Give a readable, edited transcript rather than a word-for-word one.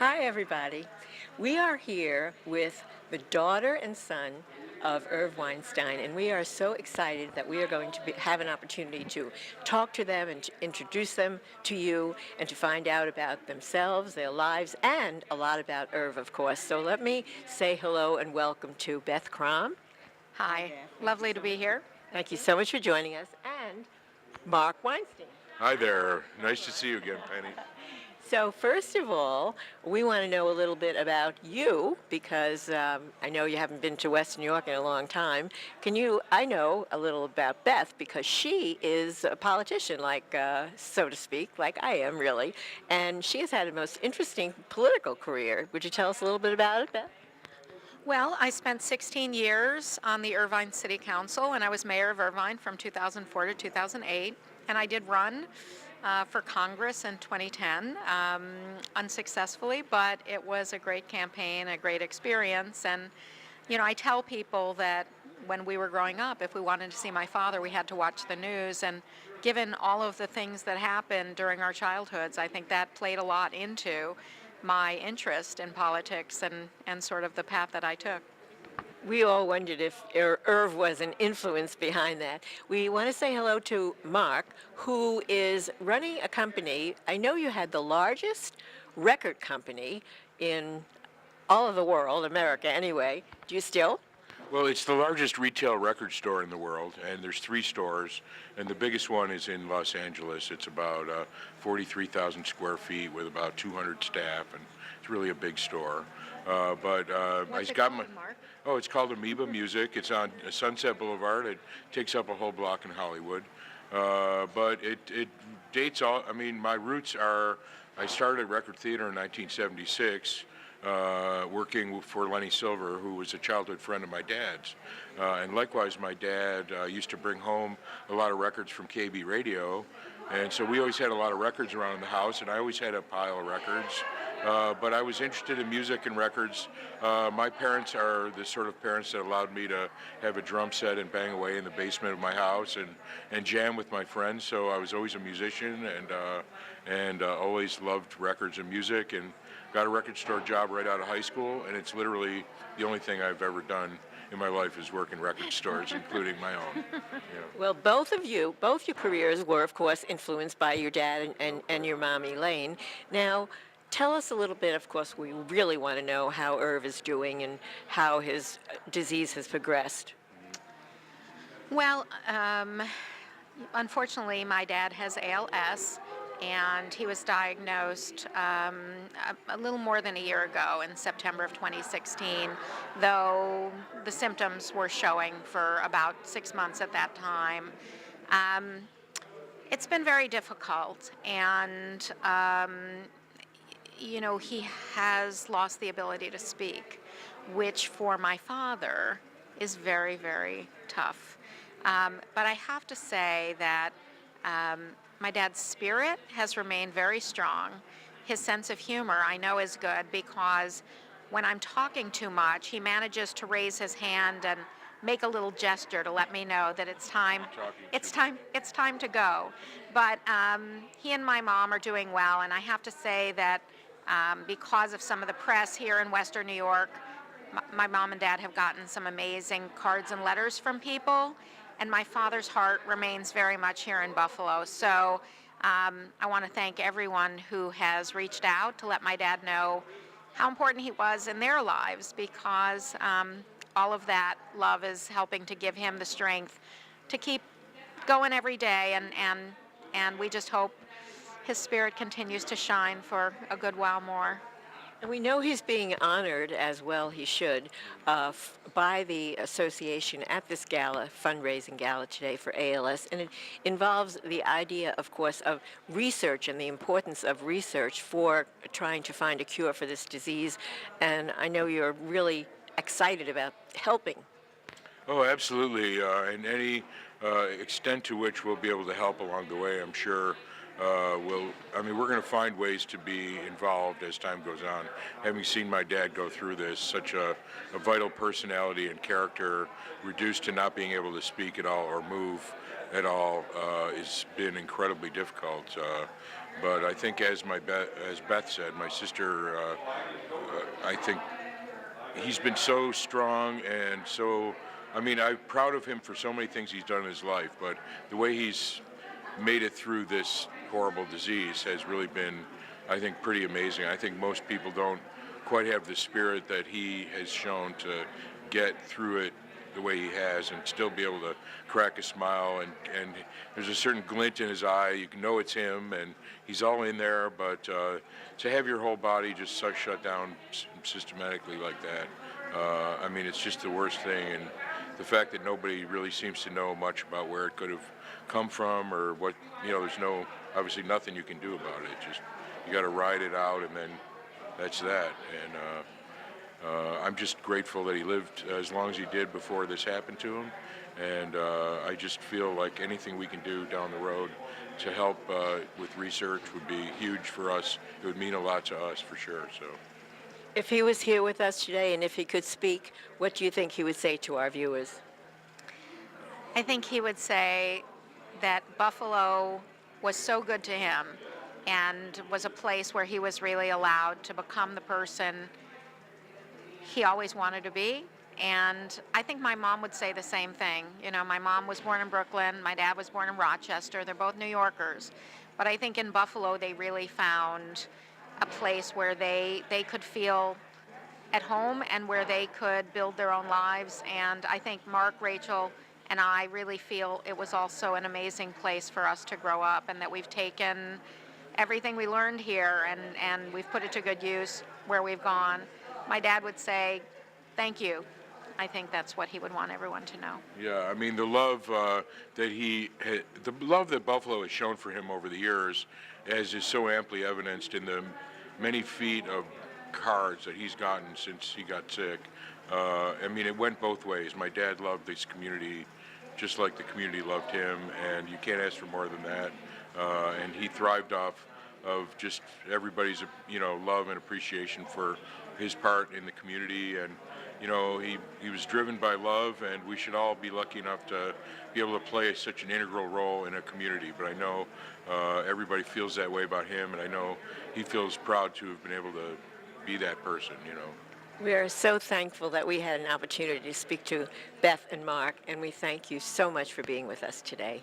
Hi, everybody. We are here with the daughter and son of Irv Weinstein, and we are so excited that we are going to have an opportunity to talk to them and to introduce them to you and to find out about themselves, their lives, and a lot about Irv, of course. So let me say hello and welcome to Beth Krom. Hi, lovely to be here. Thank you so much for joining us, and Marc Weinstein. Hi there. Nice to see you again, Penny. So first of all, we want to know a little bit about you because I know you haven't been to Western New York in a long time. I know a little about Beth because she is a politician, so to speak, like I am really, and she has had a most interesting political career. Would you tell us a little bit about it, Beth? Well, I spent 16 years on the Irvine City Council, and I was mayor of Irvine from 2004 to 2008, and I did run for Congress in 2010, unsuccessfully, but it was a great campaign, a great experience. And, I tell people that when we were growing up, if we wanted to see my father, we had to watch the news. And given all of the things that happened during our childhoods, I think that played a lot into my interest in politics and sort of the path that I took. We all wondered if Irv was an influence behind that. We want to say hello to Marc, who is running a company. I know you had the largest record company in all of the world, America anyway. Do you still? Well, it's the largest retail record store in the world, and there's 3 stores, and the biggest one is in Los Angeles. It's about 43,000 square feet with about 200 staff, and it's really a big store. What's it called, Marc? Oh, it's called Amoeba Music. It's on Sunset Boulevard. It takes up a whole block in Hollywood. But it dates all, my roots are, I started at Record Theater in 1976, working for Lenny Silver, who was a childhood friend of my dad's. And likewise, my dad used to bring home a lot of records from KB Radio. And so we always had a lot of records around the house, and I always had a pile of records. But I was interested in music and records. My parents are the sort of parents that allowed me to have a drum set and bang away in the basement of my house and jam with my friends. So I was always a musician and always loved records and music, and got a record store job right out of high school. And it's literally the only thing I've ever done in my life is work in record stores, including my own. Yeah. Well, both your careers were, of course, influenced by your dad and your mom, Elaine. Now, tell us a little bit, of course, we really want to know how Irv is doing and how his disease has progressed. Well, unfortunately, my dad has ALS, and he was diagnosed a little more than a year ago in September of 2016, though the symptoms were showing for about 6 months at that time. It's been very difficult, and he has lost the ability to speak, which for my father is very, very tough. But I have to say that my dad's spirit has remained very strong. His sense of humor, I know, is good because when I'm talking too much, he manages to raise his hand and make a little gesture to let me know that it's time to go. But he and my mom are doing well, and I have to say that because of some of the press here in Western New York, my mom and dad have gotten some amazing cards and letters from people, and my father's heart remains very much here in Buffalo. So I want to thank everyone who has reached out to let my dad know how important he was in their lives, because all of that love is helping to give him the strength to keep going every day, and we just hope his spirit continues to shine for a good while more. And we know he's being honored, as well he should, by the association at this gala, fundraising gala today for ALS. And it involves the idea, of course, of research and the importance of research for trying to find a cure for this disease. And I know you're really excited about helping. Oh, absolutely. And any extent to which we'll be able to help along the way, I'm sure. We're going to find ways to be involved as time goes on. Having seen my dad go through this, such a vital personality and character, reduced to not being able to speak at all or move at all, has been incredibly difficult. But I think, as Beth said, my sister, I think he's been so strong and so. I mean, I'm proud of him for so many things he's done in his life, but the way he's made it through this horrible disease has really been, I think, pretty amazing. I think most people don't quite have the spirit that he has shown to get through it the way he has and still be able to crack a smile, and there's a certain glint in his eye. You can know it's him, and he's all in there, but to have your whole body just so shut down systematically like that, I mean, it's just the worst thing. And the fact that nobody really seems to know much about where it could have come from or what, there's obviously nothing you can do about it. Just, you got to ride it out, and then that's that. And I'm just grateful that he lived as long as he did before this happened to him. And I just feel like anything we can do down the road to help with research would be huge for us. It would mean a lot to us for sure. So, If he was here with us today and if he could speak, what do you think he would say to our viewers? I think he would say that Buffalo was so good to him and was a place where he was really allowed to become the person he always wanted to be. And I think my mom would say the same thing. My mom was born in Brooklyn, my dad was born in Rochester. They're both New Yorkers. But I think in Buffalo they really found a place where they could feel at home and where they could build their own lives. And I think Marc, Rachel, and I really feel it was also an amazing place for us to grow up, and that we've taken everything we learned here and we've put it to good use where we've gone. My dad would say, thank you. I think that's what he would want everyone to know. yeah, I mean, the love the love that Buffalo has shown for him over the years, as is so amply evidenced in the many feet of cards that he's gotten since he got sick. I mean, it went both ways. My dad loved this community just like the community loved him, and you can't ask for more than that. And he thrived off of just everybody's, love and appreciation for his part in the community. And, he was driven by love, and we should all be lucky enough to be able to play such an integral role in a community. But I know everybody feels that way about him, and I know he feels proud to have been able to be that person. We are so thankful that we had an opportunity to speak to Beth and Marc, and we thank you so much for being with us today.